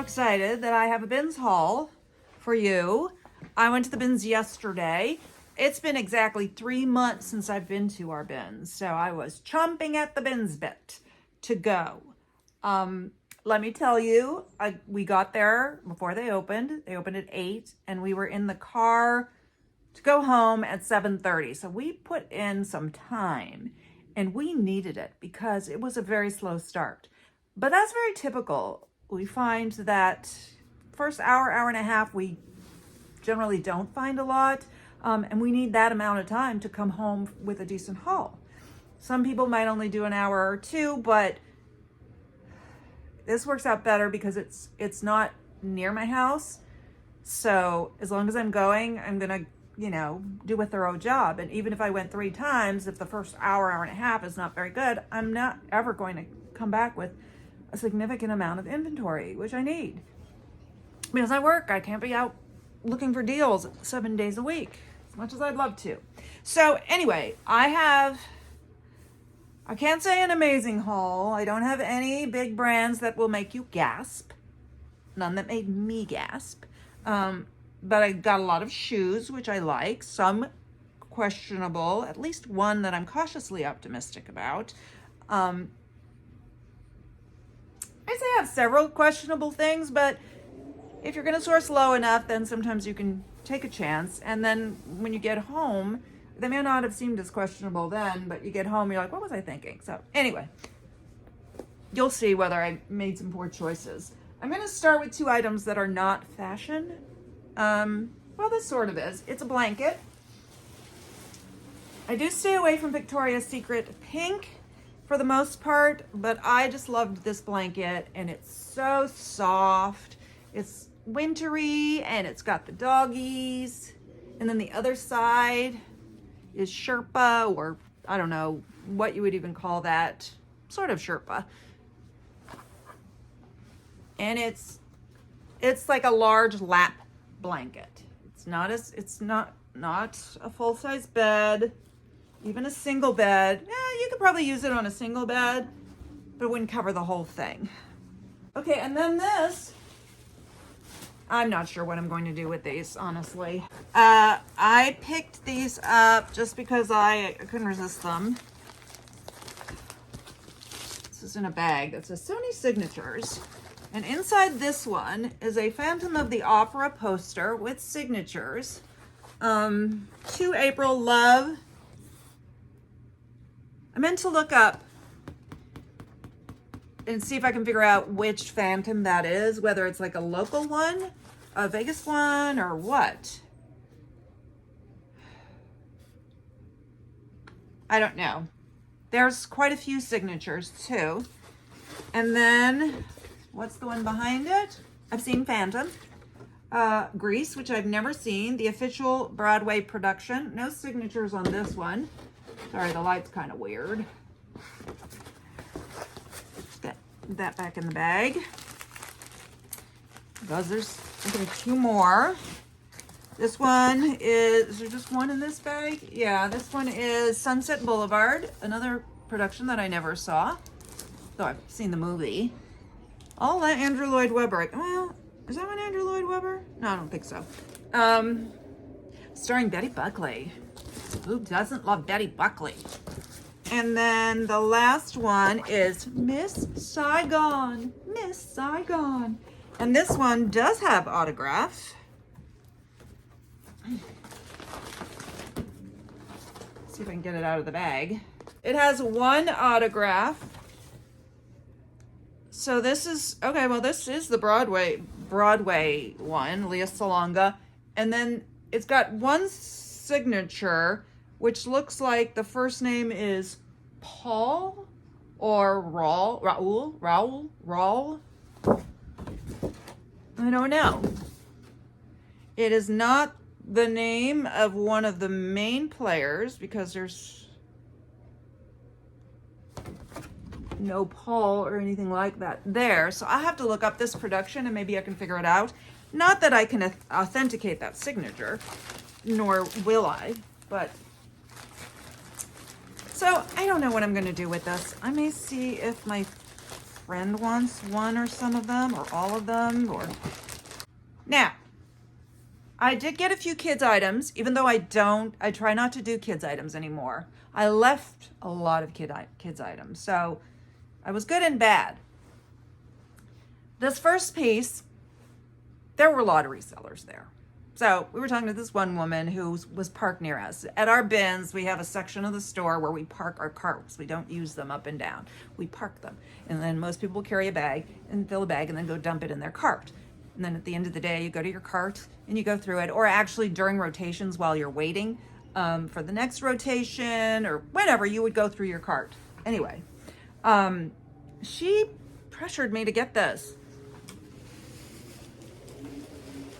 so excited that I have a bins haul for you. I went to the bins yesterday. It's been exactly 3 months since I've been to our bins, so I was chomping at the bins bit to go. Let me tell you, we got there before they opened. They opened at 8, and we were in the car to go home at 7:30. So we put in some time, and we needed it because it was a very slow start. But that's very typical. We find that first hour, hour and a half, we generally don't find a lot. And we need that amount of time to come home with a decent haul. Some people might only do an hour or two, but this works out better because it's not near my house. So as long as I'm going, I'm going to, do a thorough job. And even if I went 3 times, if the first hour, hour and a half is not very good, I'm not ever going to come back with a significant amount of inventory, which I need. Because I work, I can't be out looking for deals 7 days a week, as much as I'd love to. So anyway, I can't say an amazing haul. I don't have any big brands that will make you gasp. None that made me gasp. But I got a lot of shoes, which I like. Some questionable, at least one that I'm cautiously optimistic about. I'd say I have several questionable things, but if you're going to source low enough, then sometimes you can take a chance. And then when you get home, they may not have seemed as questionable then, but you get home, you're like, what was I thinking? So anyway, you'll see whether I made some poor choices. I'm going to start with 2 items that are not fashion. Well, this sort of is. It's a blanket. I do stay away from Victoria's Secret pink for the most part, but I just loved this blanket, and it's so soft. It's wintry, and it's got the doggies. And then the other side is Sherpa, or I don't know what you would even call that, sort of Sherpa. And it's like a large lap blanket. It's not a full-size bed, even a single bed. Yeah, you could probably use it on a single bed, but it wouldn't cover the whole thing. Okay, and then this, I'm not sure what I'm going to do with these, honestly. I picked these up just because I couldn't resist them. This is in a bag that says Sony Signatures. And inside this one is a Phantom of the Opera poster with signatures. To April, love. I meant to look up and see if I can figure out which Phantom that is, whether it's like a local one, a Vegas one, or what. I don't know. There's quite a few signatures too. And then, what's the one behind it? I've seen Phantom. Grease, which I've never seen. The official Broadway production. No signatures on this one. Sorry, the light's kind of weird. Get that back in the bag. Because there's 2 more. This one is there just one in this bag? Yeah, this one is Sunset Boulevard. Another production that I never saw. Though I've seen the movie. All that Andrew Lloyd Webber. Well, is that one Andrew Lloyd Webber? No, I don't think so. Starring Betty Buckley. Who doesn't love Betty Buckley? And then the last one is Miss Saigon. Miss Saigon. And this one does have autograph. See if I can get it out of the bag. It has 1 autograph. So this is, okay, well, this is the Broadway one, Leah Salonga. And then it's got 1 signature, which looks like the first name is Paul or Raul. I don't know. It is not the name of one of the main players because there's no Paul or anything like that there. So I have to look up this production and maybe I can figure it out. Not that I can authenticate that signature, nor will I, but so I don't know what I'm going to do with this. I may see if my friend wants one or some of them or all of them. Or now, I did get a few kids items, even though I try not to do kids items anymore. I left a lot of kids items, so I was good and bad. This first piece, there were a lot of resellers there. So we were talking to this one woman who was parked near us. At our bins, we have a section of the store where we park our carts. We don't use them up and down. We park them. And then most people carry a bag and fill a bag and then go dump it in their cart. And then at the end of the day, you go to your cart and you go through it. Or actually during rotations while you're waiting for the next rotation or whenever, you would go through your cart. Anyway, she pressured me to get this.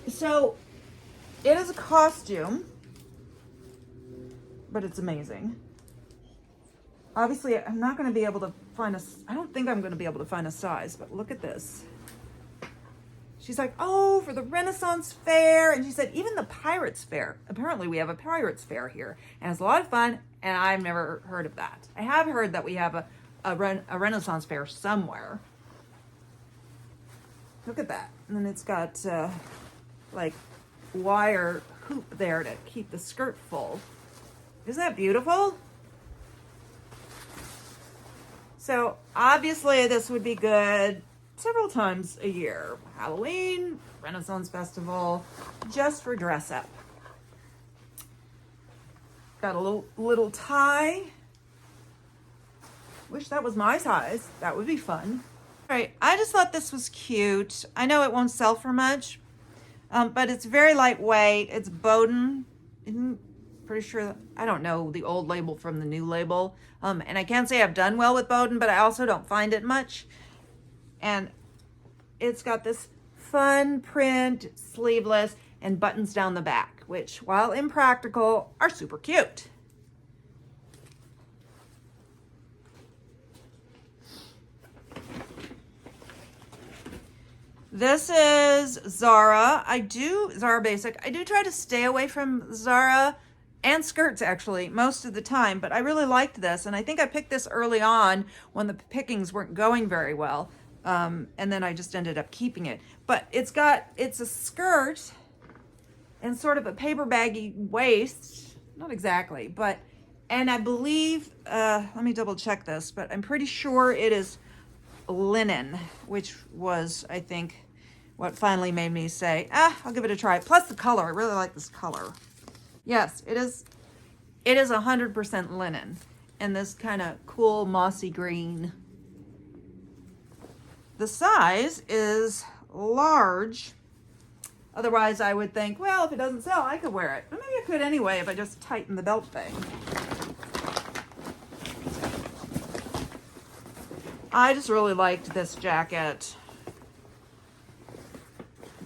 So it is a costume, but it's amazing. Obviously, I'm not going to be able to find I don't think I'm going to be able to find a size, but look at this. She's like, oh, for the Renaissance Fair. And she said, even the Pirates Fair. Apparently, we have a Pirates Fair here. And it's a lot of fun, and I've never heard of that. I have heard that we have a Renaissance Fair somewhere. Look at that. And then it's got, like, wire hoop there to keep the skirt full. Isn't that beautiful? So obviously this would be good several times a year. Halloween, Renaissance Festival, just for dress up. Got a little tie. Wish that was my size. That would be fun. All right, I just thought this was cute. I know it won't sell for much, but it's very lightweight. It's Bowden. I'm pretty sure, I don't know the old label from the new label. And I can't say I've done well with Bowden, but I also don't find it much. And it's got this fun print, sleeveless, and buttons down the back, which, while impractical, are super cute. This is Zara. Zara Basic. I do try to stay away from Zara and skirts actually most of the time, but I really liked this, and I think I picked this early on when the pickings weren't going very well, and then I just ended up keeping it. But it's a skirt and sort of a paper baggy waist, not exactly, and I believe, let me double check this, but I'm pretty sure it is linen, which was, I think, what finally made me say, I'll give it a try. Plus the color, I really like this color. Yes, it is 100% linen in this kind of cool mossy green. The size is large. Otherwise, I would think, well, if it doesn't sell, I could wear it. But maybe I could anyway if I just tighten the belt thing. I just really liked this jacket.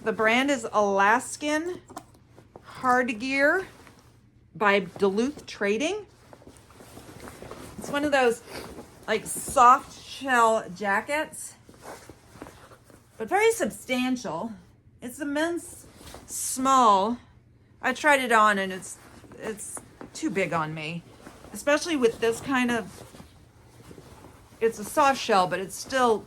The brand is Alaskan Hard Gear by Duluth Trading. It's one of those like soft shell jackets, but very substantial. It's a men's small. I tried it on and it's too big on me, especially with this kind of, it's a soft shell, but it's still,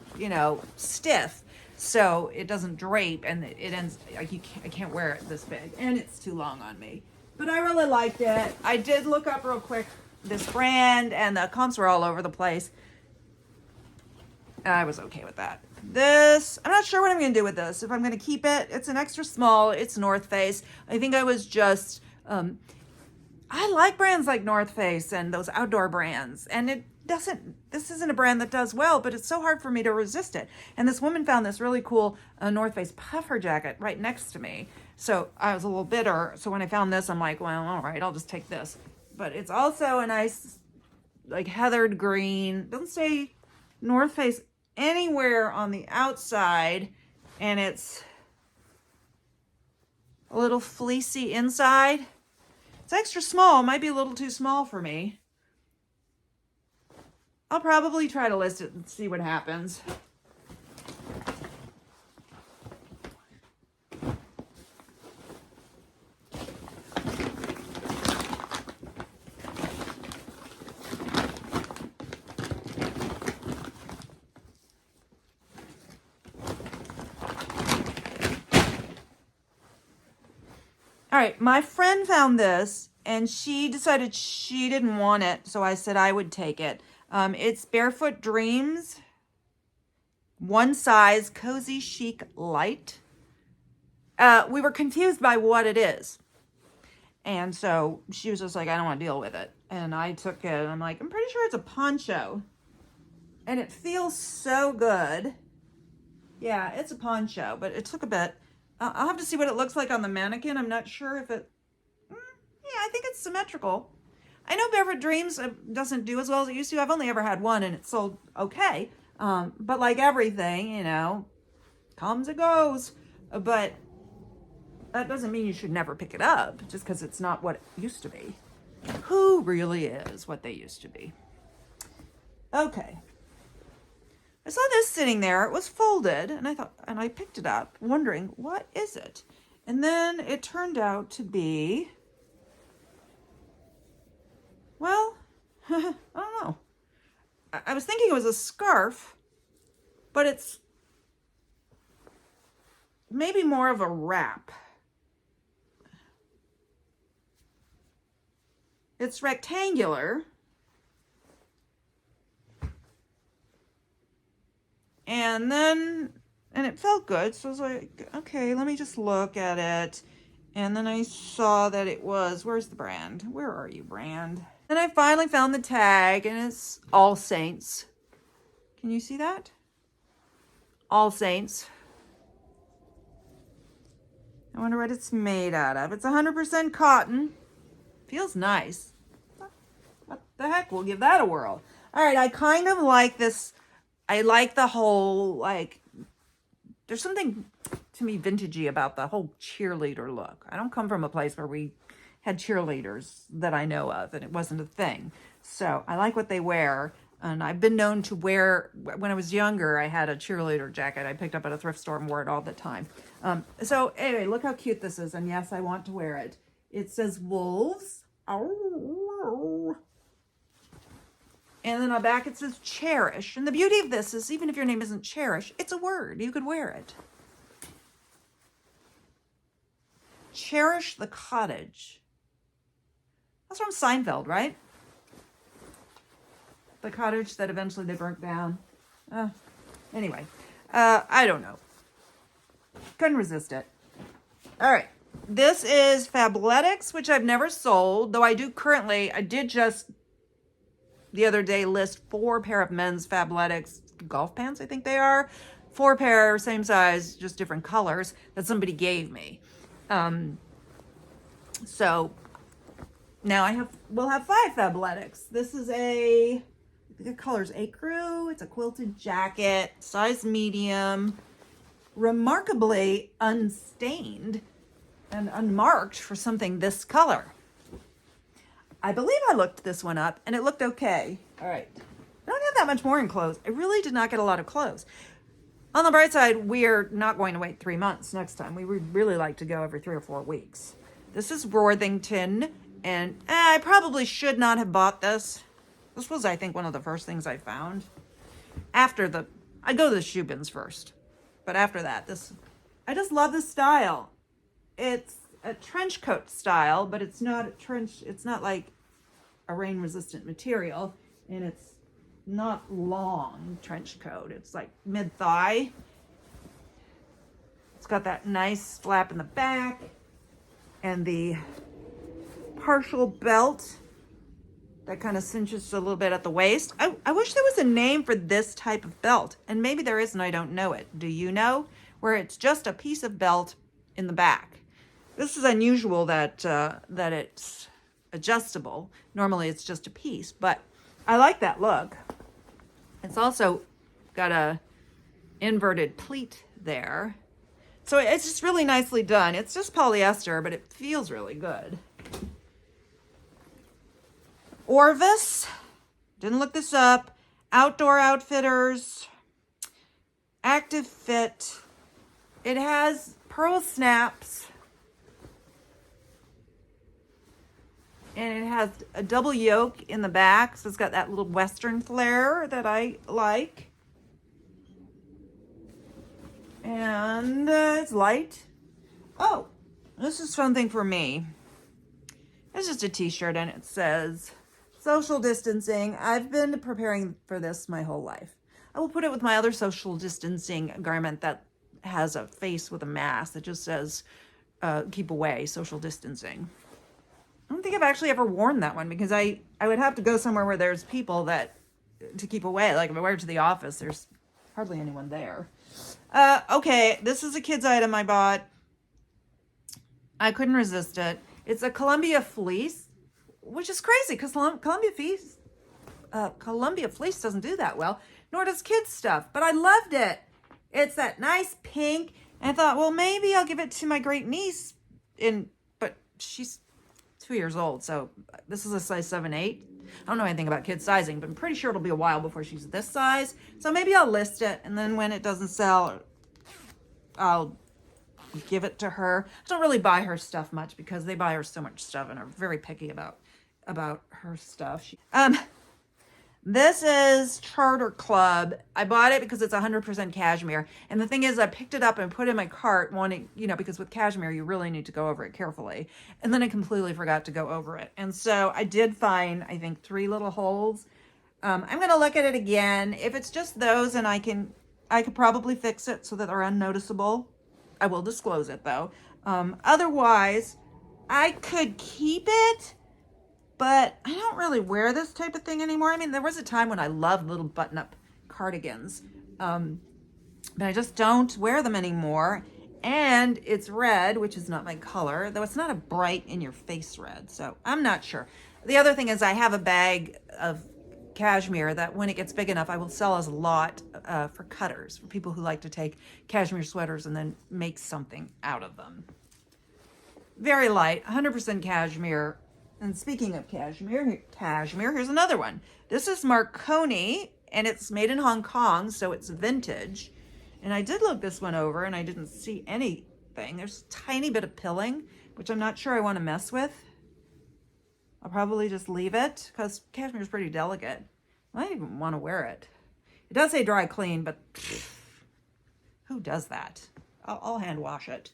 stiff. So it doesn't drape and it ends, like I can't wear it this big and it's too long on me. But I really liked it. I did look up real quick this brand and the comps were all over the place. I was okay with that. This, I'm not sure what I'm going to do with this. If I'm going to keep it, it's an extra small. It's North Face. I think I was just, I like brands like North Face and those outdoor brands. And this isn't a brand that does well, but it's so hard for me to resist it. And this woman found this really cool North Face puffer jacket right next to me. So I was a little bitter. So when I found this, I'm like, well, all right, I'll just take this. But it's also a nice, like heathered green. Doesn't say North Face anywhere on the outside. And it's a little fleecy inside. It's extra small. Might be a little too small for me. I'll probably try to list it and see what happens. All right, my friend found this and she decided she didn't want it, so I said I would take it. It's Barefoot Dreams, one size, cozy chic light. We were confused by what it is. And so she was just like, I don't want to deal with it. And I took it and I'm like, I'm pretty sure it's a poncho. And it feels so good. Yeah, it's a poncho, but it took a bit. I'll have to see what it looks like on the mannequin. I'm not sure if it... yeah, I think it's symmetrical. I know Barefoot Dreams doesn't do as well as it used to. I've only ever had one and it sold okay. But like everything, you know, comes and goes. But that doesn't mean you should never pick it up just because it's not what it used to be. Who really is what they used to be? Okay. I saw this sitting there. It was folded, and I picked it up, wondering, what is it? And then it turned out to be, well, I don't know. I was thinking it was a scarf, but it's maybe more of a wrap. It's rectangular. And it felt good. So I was like, okay, let me just look at it. And then I saw that it was, where's the brand? Where are you, brand? And I finally found the tag and it's All Saints. Can you see that? All Saints. I wonder what it's made out of. It's 100% cotton. Feels nice. What the heck? We'll give that a whirl. All right, I kind of like this. I like the whole, like, there's something to me vintagey about the whole cheerleader look. I don't come from a place where we had cheerleaders that I know of, and it wasn't a thing. So I like what they wear, and I've been known to wear, when I was younger, I had a cheerleader jacket I picked up at a thrift store and wore it all the time. So anyway, look how cute this is, and yes, I want to wear it. It says Wolves. Oh. And then on the back it says Cherish. And the beauty of this is even if your name isn't Cherish, it's a word. You could wear it. Cherish the Cottage. That's from Seinfeld, right? The cottage that eventually they burnt down. Anyway, I don't know. Couldn't resist it. All right. This is Fabletics, which I've never sold, though I did just the other day list 4 pair of men's Fabletics golf pants, I think they are. 4 pair, same size, just different colors that somebody gave me. So now we'll have 5 Fabletics. This is the color's Eeko. It's a quilted jacket, size medium, remarkably unstained and unmarked for something this color. I believe I looked this one up and it looked okay. All right. I don't have that much more in clothes. I really did not get a lot of clothes. On the bright side, we're not going to wait 3 months next time. We would really like to go every 3 or 4 weeks. This is Worthington, and I probably should not have bought this. This was, I think, one of the first things I found. I go to the shoe bins first. But after that, I just love this style. It's a trench coat style, but it's not like a rain resistant material, and it's not long trench coat. It's like mid thigh. It's got that nice flap in the back and the partial belt that kind of cinches a little bit at the waist. I wish there was a name for this type of belt, and maybe there is and I don't know it. Do you know? Where it's just a piece of belt in the back. This is unusual that it's adjustable. Normally it's just a piece, but I like that look. It's also got a inverted pleat there. So it's just really nicely done. It's just polyester, but it feels really good. Orvis, didn't look this up. Outdoor Outfitters, Active Fit. It has pearl snaps. And it has a double yoke in the back. So it's got that little Western flair that I like. And it's light. Oh, This is something for me. It's just a t-shirt and it says social distancing. I've been preparing for this my whole life. I will put it with my other social distancing garment that has a face with a mask that just says keep away, social distancing. I don't think I've actually ever worn that one because I would have to go somewhere where there's people that to keep away. Like if I wear it to the office, there's hardly anyone there. Okay, this is a kid's item I bought. I couldn't resist it. It's a Columbia fleece, which is crazy because Columbia fleece doesn't do that well, nor does kids stuff. But I loved it. It's that nice pink, and I thought, well, maybe I'll give it to my great niece. But she's 2 years old, so this is a size 7-8. I don't know anything about kid sizing, but I'm pretty sure it'll be a while before she's this size. So maybe I'll list it, and then when it doesn't sell, I'll give it to her. I don't really buy her stuff much because they buy her so much stuff and are very picky about her stuff. This is Charter Club. I bought it because it's 100% cashmere. And the thing is, I picked it up and put it in my cart wanting, because with cashmere, you really need to go over it carefully. And then I completely forgot to go over it. And so I did find, I think, 3 little holes. I'm going to look at it again. If it's just those and I could probably fix it so that they're unnoticeable. I will disclose it though. Otherwise, I could keep it. But I don't really wear this type of thing anymore. I mean, there was a time when I loved little button-up cardigans. But I just don't wear them anymore. And it's red, which is not my color. Though it's not a bright in-your-face red. So I'm not sure. The other thing is I have a bag of cashmere that when it gets big enough, I will sell as a lot for cutters. For people who like to take cashmere sweaters and then make something out of them. Very light, 100% cashmere. And speaking of cashmere, here's another one. This is Marone, and it's made in Hong Kong, so it's vintage. And I did look this one over, and I didn't see anything. There's a tiny bit of pilling, which I'm not sure I want to mess with. I'll probably just leave it, because cashmere is pretty delicate. I don't even want to wear it. It does say dry clean, but who does that? I'll hand wash it.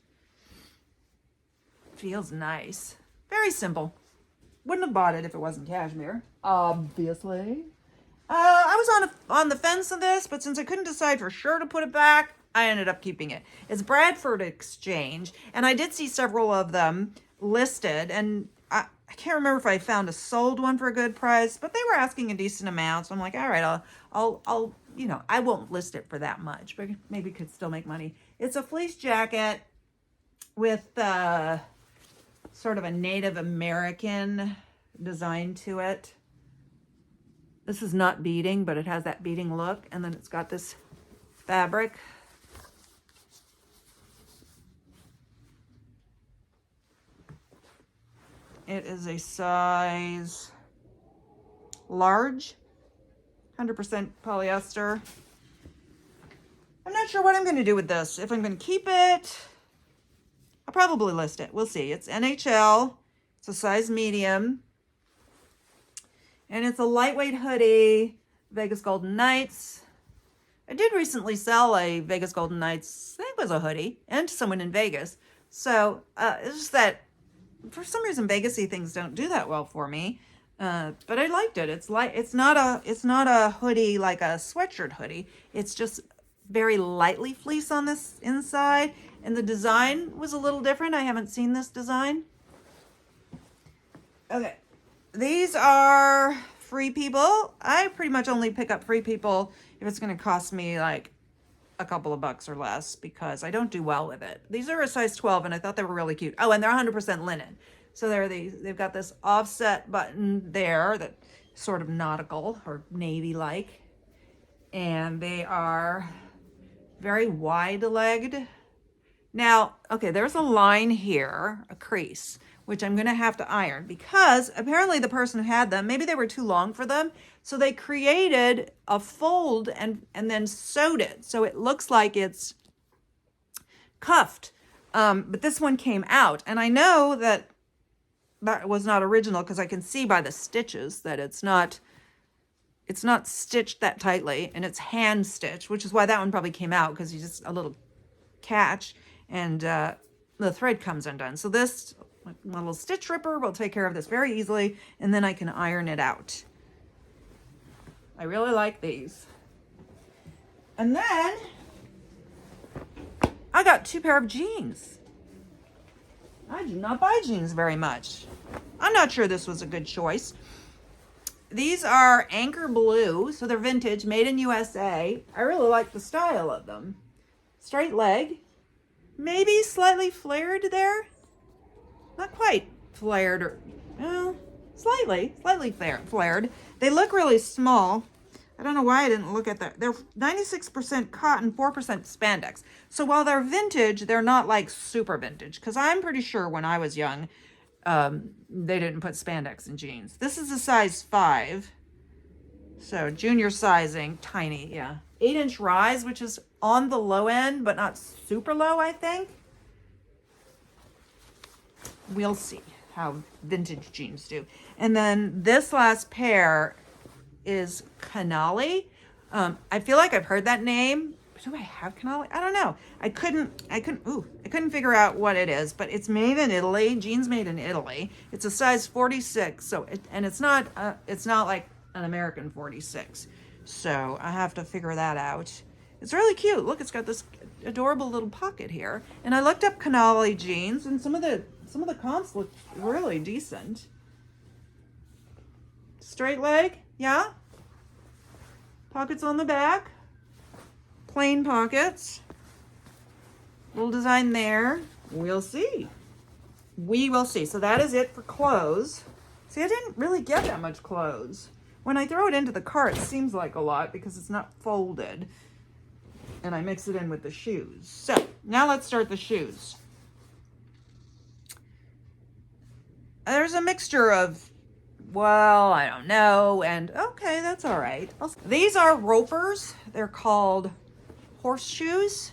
Feels nice. Very simple. Wouldn't have bought it if it wasn't cashmere, obviously. I was on the fence on this, but since I couldn't decide for sure to put it back, I ended up keeping it. It's Bradford Exchange, and I did see several of them listed, and I can't remember if I found a sold one for a good price, but they were asking a decent amount, so I'm like, all right, I'll I won't list it for that much, but maybe could still make money. It's a fleece jacket with sort of a Native American design to it. This is not beading, but it has that beading look. And then it's got this fabric. It is a size large, 100% polyester. I'm not sure what I'm going to do with this. If I'm going to keep it, I'll probably list it. We'll see. It's NHL. It's a size medium. And it's a lightweight hoodie. Vegas Golden Knights. I did recently sell a Vegas Golden Knights, I think it was a hoodie, and to someone in Vegas. So it's just that for some reason Vegas-y things don't do that well for me. But I liked it. It's not a hoodie like a sweatshirt hoodie. It's just very lightly fleece on this inside. And the design was a little different. I haven't seen this design. Okay. These are Free People. I pretty much only pick up Free People if it's going to cost me like a couple of bucks or less because I don't do well with it. These are a size 12 and I thought they were really cute. Oh, and they're 100% linen. So they've got this offset button there that sort of nautical or navy-like. And they are very wide-legged. Now, okay, there's a line here, a crease, which I'm going to have to iron because apparently the person who had them, maybe they were too long for them. So they created a fold and then sewed it. So it looks like it's cuffed. But this one came out. And I know that was not original because I can see by the stitches that it's not stitched that tightly and it's hand stitched, which is why that one probably came out because you just a little catch. And the thread comes undone. So this little stitch ripper will take care of this very easily, and then I can iron it out. I really like these. And then I got 2 pair of jeans. I do not buy jeans very much. I'm not sure this was a good choice. These are Anchor Blue, so they're vintage, made in USA. I really like the style of them. Straight leg, maybe slightly flared there. Not quite flared, or well, slightly flared. They look really small. I don't know why I didn't look at that. They're 96% cotton, 4% spandex. So while they're vintage, they're not like super vintage. Because I'm pretty sure when I was young, they didn't put spandex in jeans. This is a size 5. So junior sizing, tiny, yeah. 8-inch rise, which is on the low end, but not super low, I think. We'll see how vintage jeans do. And then this last pair is Canali. I feel like I've heard that name. Do I have Canali? I don't know. I couldn't figure out what it is, but it's made in Italy. Jeans made in Italy. It's a size 46. So it's not like an American 46. So I have to figure that out. It's really cute. Look, it's got this adorable little pocket here. And I looked up Canali jeans, and some of the comps look really decent. Straight leg, yeah. Pockets on the back. Plain pockets. Little design there. We'll see. We will see. So that is it for clothes. See, I didn't really get that much clothes. When I throw it into the cart, it seems like a lot because it's not folded. And I mix it in with the shoes. So now let's start the shoes. There's a mixture of, well, I don't know, and okay, that's all right. These are ropers. They're called horseshoes.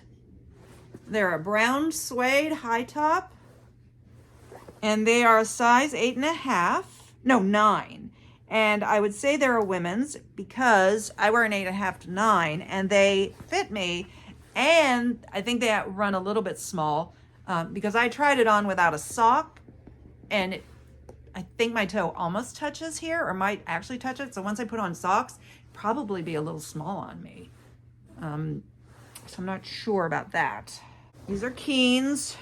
They're a brown suede high top, and they are a size 8.5, no, 9. And I would say they're a women's because I wear an 8.5 to 9, and they fit me. And I think they run a little bit small because I tried it on without a sock, and I think my toe almost touches here, or might actually touch it. So once I put on socks, probably be a little small on me. So I'm not sure about that. These are Keens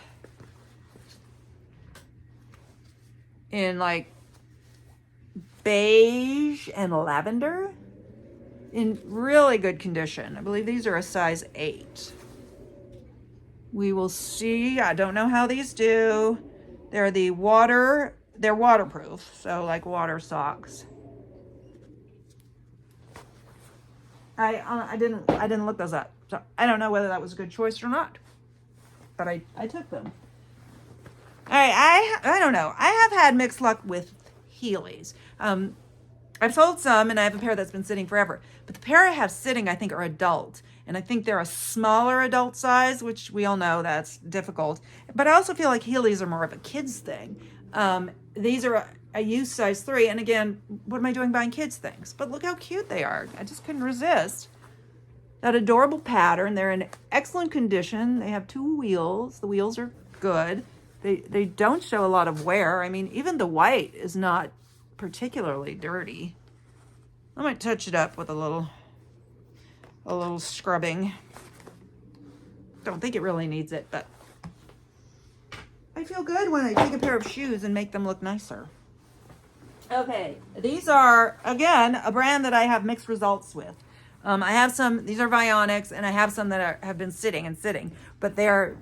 in like beige and lavender, in really good condition. I believe these are a size 8. We will see. I don't know how these do. They're waterproof, so like water socks. I didn't look those up, so I don't know whether that was a good choice or not, but I took them. All right, I don't know. I have had mixed luck with Heelys. I've sold some, and I have a pair that's been sitting forever. But the pair I have sitting, I think, are adult, and I think they're a smaller adult size, which we all know that's difficult. But I also feel like Heelys are more of a kid's thing. These are a youth size 3, and again, what am I doing buying kids things? But look how cute they are. I just couldn't resist. That adorable pattern. They're in excellent condition. They have 2 wheels. The wheels are good. They don't show a lot of wear. I mean, even the white is not particularly dirty. I might touch it up with a little scrubbing. Don't think it really needs it, but I feel good when I take a pair of shoes and make them look nicer. Okay, these are, again, a brand that I have mixed results with. I have some, these are Vionics, and I have some that have been sitting, but they're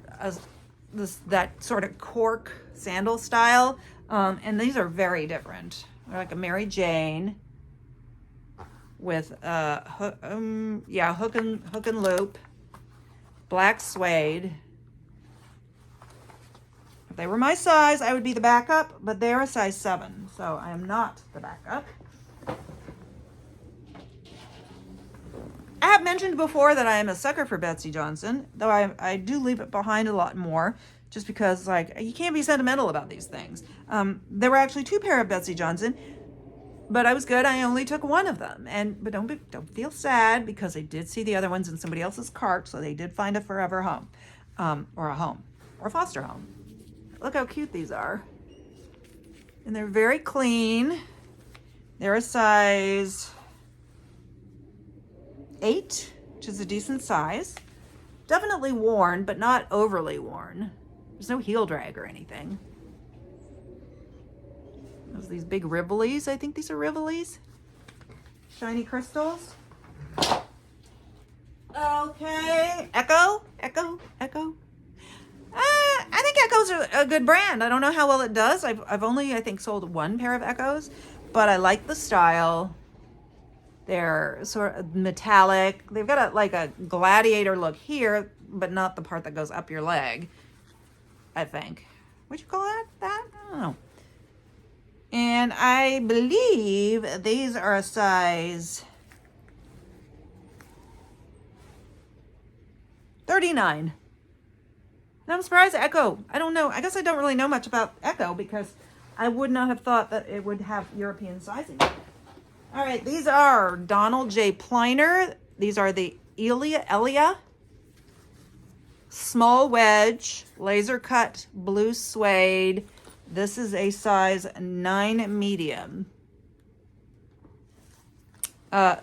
that sort of cork sandal style, and these are very different. They're like a Mary Jane with hook and loop, black suede. If they were my size, I would be the backup, but they're a size 7, so I am not the backup. I have mentioned before that I am a sucker for Betsy Johnson, though I do leave it behind a lot more, just because, like, you can't be sentimental about these things. There were actually 2 pair of Betsy Johnson, but I was good. I only took one of them, but don't feel sad, because I did see the other ones in somebody else's cart, so they did find a forever home, or a foster home. look how cute these are. And they're very clean. They're a size 8, which is a decent size. Definitely worn, but not overly worn. There's no heel drag or anything. There's these big Rivolies. I think these are Rivolies. Shiny crystals. Okay. Eeko. I think Eeko's a good brand. I don't know how well it does. I've only, I think, sold one pair of Eekos, but I like the style. They're sort of metallic. They've got like a gladiator look here, but not the part that goes up your leg, I think. What'd you call that? I don't know. And I believe these are a size 39. And I'm surprised Eeko. I don't know. I guess I don't really know much about Eeko because I would not have thought that it would have European sizing. All right, these are Donald J. Pliner. These are the Elia small wedge, laser cut blue suede. This is a size 9 medium. I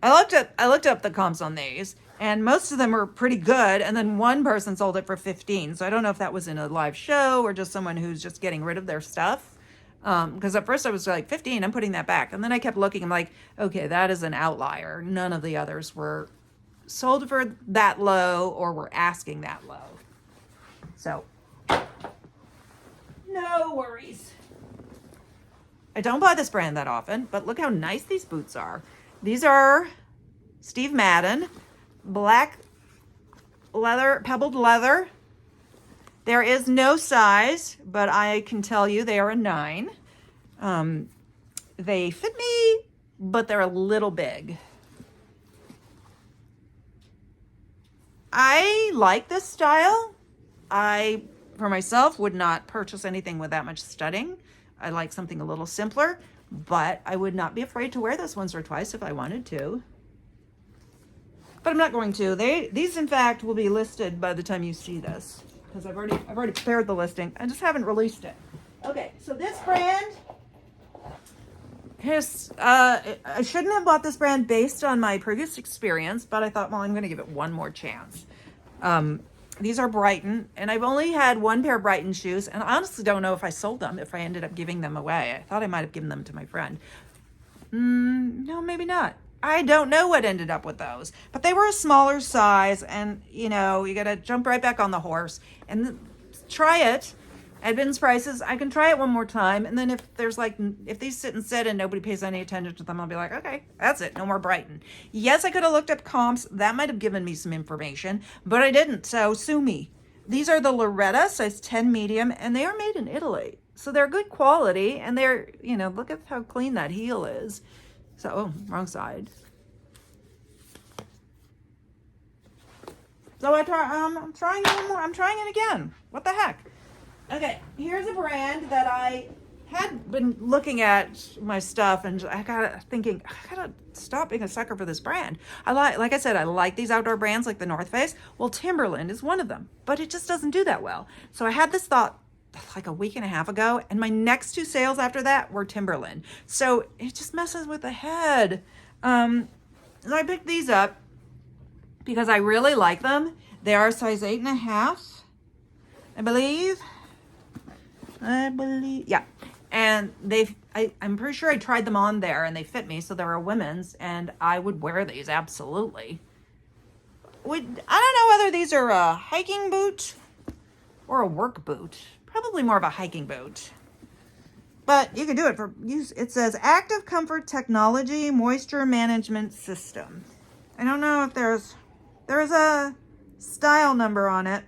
looked up the comps on these, and most of them were pretty good, and then one person sold it for 15. So I don't know if that was in a live show or just someone who's just getting rid of their stuff. Because at first I was like, 15, I'm putting that back. And then I kept looking, I'm like, okay, that is an outlier. None of the others were sold for that low or were asking that low. So, no worries. I don't buy this brand that often, but look how nice these boots are. These are Steve Madden, black leather, pebbled leather. There is no size, but I can tell you they are a 9. They fit me, but they're a little big. I like this style. I, for myself, would not purchase anything with that much studding. I like something a little simpler, but I would not be afraid to wear this once or twice if I wanted to. But I'm not going to. These, in fact, will be listed by the time you see this, because I've already prepared the listing. I just haven't released it. Okay, so this brand has, I shouldn't have bought this brand based on my previous experience, but I thought, well, I'm going to give it one more chance. These are Brighten, and I've only had one pair of Brighten shoes, and I honestly don't know if I sold them, if I ended up giving them away. I thought I might have given them to my friend. No, maybe not. I don't know what ended up with those, but they were a smaller size, and you know, you got to jump right back on the horse and try it at Ben's prices. I can try it one more time, and then if these sit and sit and nobody pays any attention to them, I'll be like, okay, that's it, no more Brighten. Yes, I could have looked up comps. That might have given me some information, but I didn't, so sue me. These are the Loretta, size 10 medium, and they are made in Italy, so they're good quality, and they're, you know, look at how clean that heel is. So, oh, wrong side. So I'm trying it one more. I'm trying it again. What the heck? Okay, here's a brand that I had been looking at my stuff, and I got thinking, I gotta stop being a sucker for this brand. Like I said, I like these outdoor brands like the North Face. Well, Timberland is one of them, but it just doesn't do that well. So I had this thought like a week and a half ago, and my next 2 sales after that were Timberland. So it just messes with the head. So I picked these up because I really like them. They are size 8.5, I believe. Yeah. And I'm pretty sure I tried them on there and they fit me. So they're a women's, and I would wear these absolutely. I don't know whether these are a hiking boot or a work boot. Probably more of a hiking boot. But you can do it for use. It says Active Comfort Technology Moisture Management System. I don't know if there's a style number on it.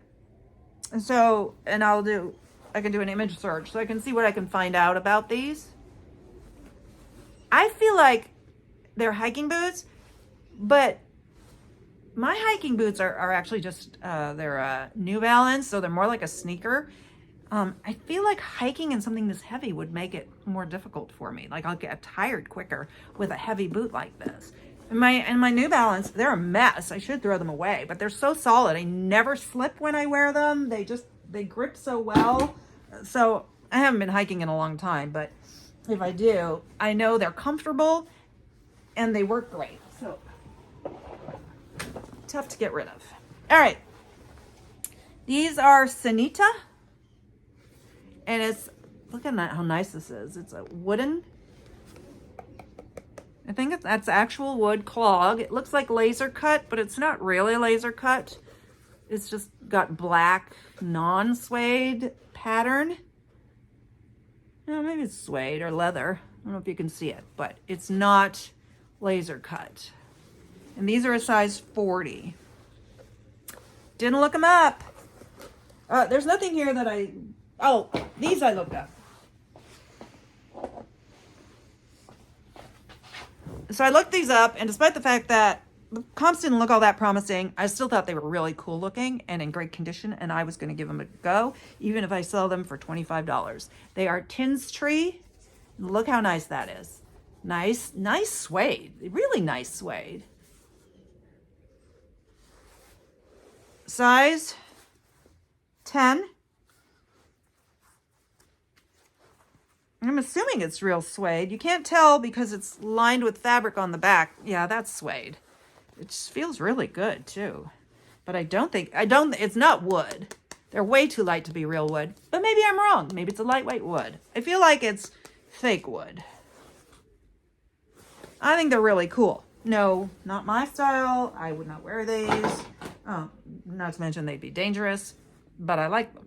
So, and I can do an image search so I can see what I can find out about these. I feel like they're hiking boots, but my hiking boots are actually just, they're New Balance, so they're more like a sneaker. I feel like hiking in something this heavy would make it more difficult for me. Like I'll get tired quicker with a heavy boot like this. And my New Balance, they're a mess. I should throw them away, but they're so solid. I never slip when I wear them. They just they grip so well. So I haven't been hiking in a long time, but if I do, I know they're comfortable and they work great. So tough to get rid of. All right. These are Sanita. And it's, look at that, how nice this is. It's a wooden, I think that's actual wood clog. It looks like laser cut, but it's not really laser cut. It's just got black non-suede pattern. Oh, maybe it's suede or leather. I don't know if you can see it, but it's not laser cut. And these are a size 40. Didn't look them up. There's nothing here that oh, these I looked up. So I looked these up, and despite the fact that the comps didn't look all that promising, I still thought they were really cool looking and in great condition, and I was going to give them a go, even if I sell them for $25. They are Tinstree. Look how nice that is. Nice suede. Really nice suede. Size 10. I'm assuming it's real suede. You can't tell because it's lined with fabric on the back. Yeah, that's suede. It just feels really good too. But it's not wood. They're way too light to be real wood. But maybe I'm wrong. Maybe it's a lightweight wood. I feel like it's fake wood. I think they're really cool. No, not my style. I would not wear these. Not to mention they'd be dangerous. But I like them.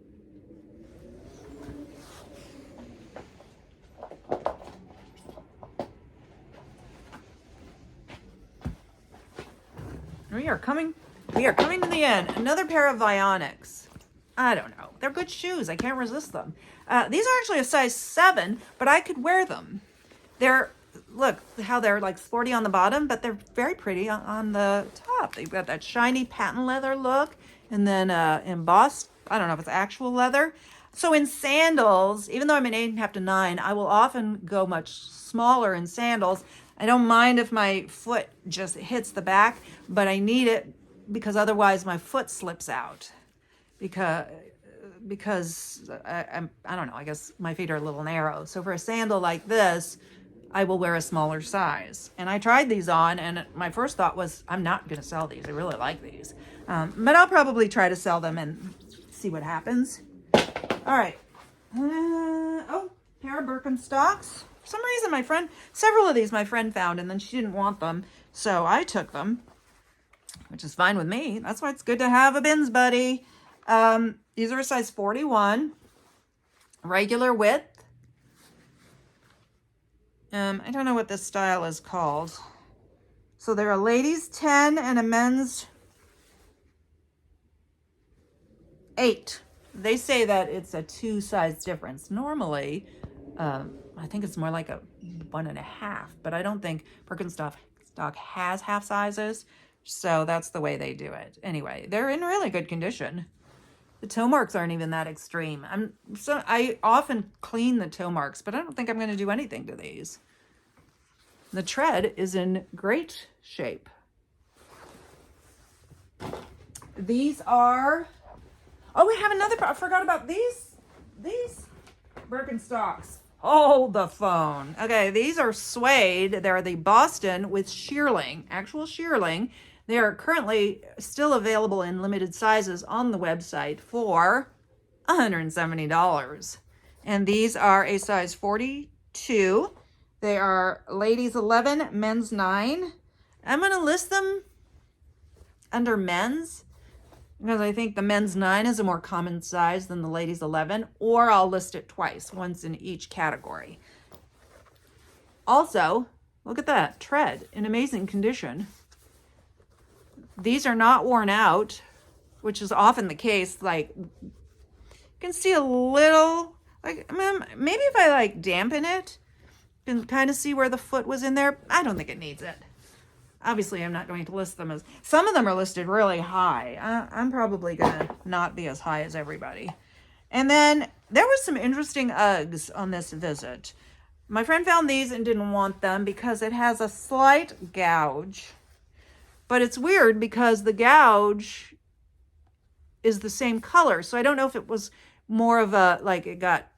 We are coming to the end. Another pair of Vionics. I don't know. They're good shoes. I can't resist them. These are actually a size 7, but I could wear them. Look how they're like sporty on the bottom, but they're very pretty on the top. They've got that shiny patent leather look, and then embossed. I don't know if it's actual leather. So in sandals, even though I'm an 8.5 to 9, I will often go much smaller in sandals. I don't mind if my foot just hits the back, but I need it because otherwise my foot slips out. Because I don't know, I guess my feet are a little narrow. So for a sandal like this, I will wear a smaller size. And I tried these on, and my first thought was, I'm not going to sell these. I really like these. But I'll probably try to sell them and see what happens. All right. Pair of Birkin Socks. For some reason, several of these my friend found, and then she didn't want them. So I took them, which is fine with me. That's why it's good to have a bins buddy. These are a size 41, regular width. I don't know what this style is called. So they're a ladies 10 and a men's 8. They say that it's a 2 size difference. Normally, I think it's more like a 1.5, but I don't think Birkenstock has half sizes. So that's the way they do it. Anyway, they're in really good condition. The toe marks aren't even that extreme. I often clean the toe marks, but I don't think I'm going to do anything to these. The tread is in great shape. These are, we have another, I forgot about these Birkenstocks. Hold the phone. Okay, these are suede. They're the Boston with shearling, actual shearling. They are currently still available in limited sizes on the website for $170. And these are a size 42. They are ladies 11, men's 9. I'm going to list them under men's because I think the men's 9 is a more common size than the ladies 11, or I'll list it twice, once in each category. Also, look at that tread in amazing condition. These are not worn out, which is often the case. Like, you can see a little, like, maybe if I dampen it, you can kind of see where the foot was in there. I don't think it needs it. Obviously, I'm not going to list them as, some of them are listed really high. I'm probably going to not be as high as everybody. And then there was some interesting Uggs on this visit. My friend found these and didn't want them because it has a slight gouge. But it's weird because the gouge is the same color. So I don't know if it was more of a, like it got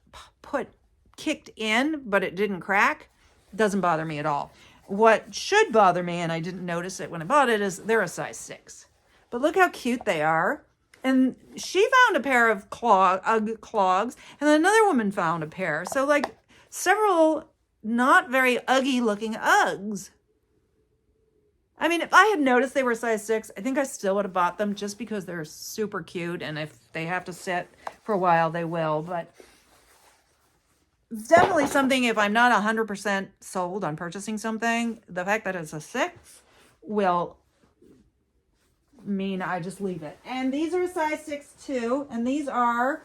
kicked in, but it didn't crack. Doesn't bother me at all. What should bother me, and I didn't notice it when I bought it, is they're a size 6. But look how cute they are. And she found a pair of Ugg clogs, and another woman found a pair. So like several not very Uggy looking Uggs. I mean, if I had noticed they were size 6, I think I still would have bought them just because they're super cute. And if they have to sit for a while, they will. But it's definitely something, if I'm not 100% sold on purchasing something, the fact that it's a 6 will mean I just leave it. And these are a size 6 too. And these are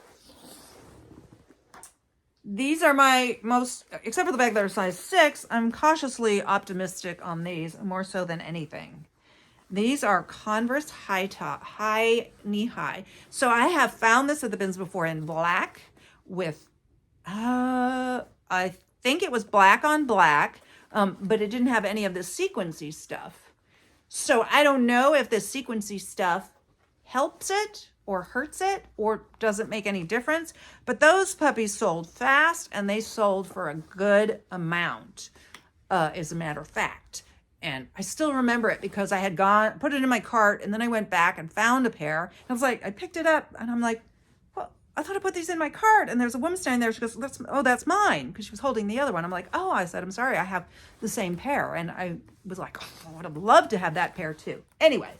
my most, except for the fact that they're size 6, I'm cautiously optimistic on these, more so than anything. These are Converse knee high. So I have found this at the bins before in black with, I think it was black on black, but it didn't have any of the sequency stuff. So I don't know if the sequency stuff helps it or hurts it or doesn't make any difference. But those puppies sold fast, and they sold for a good amount, as a matter of fact. And I still remember it because I had put it in my cart, and then I went back and found a pair. And I was like, I picked it up, and I'm like, well, I thought I put these in my cart. And there's a woman standing there. She goes, that's mine, because she was holding the other one. I'm like, oh, I said, I'm sorry, I have the same pair. And I was like, oh, I would have loved to have that pair too. Anyway,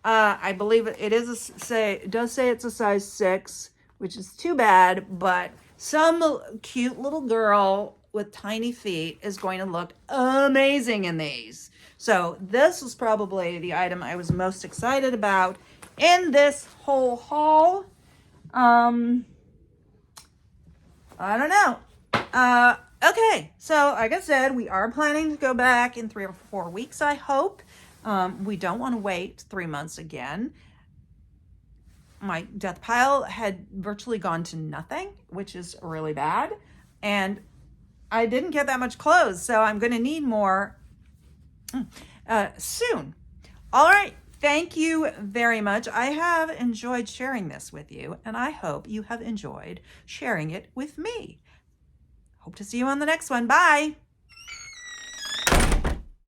I believe it does say it's a size 6, which is too bad, but some cute little girl with tiny feet is going to look amazing in these. So this was probably the item I was most excited about in this whole haul. I don't know. Okay, so like I said, we are planning to go back in 3 or 4 weeks, I hope. We don't want to wait 3 months again. My death pile had virtually gone to nothing, which is really bad. And I didn't get that much clothes, so I'm going to need more soon. All right. Thank you very much. I have enjoyed sharing this with you, and I hope you have enjoyed sharing it with me. Hope to see you on the next one. Bye.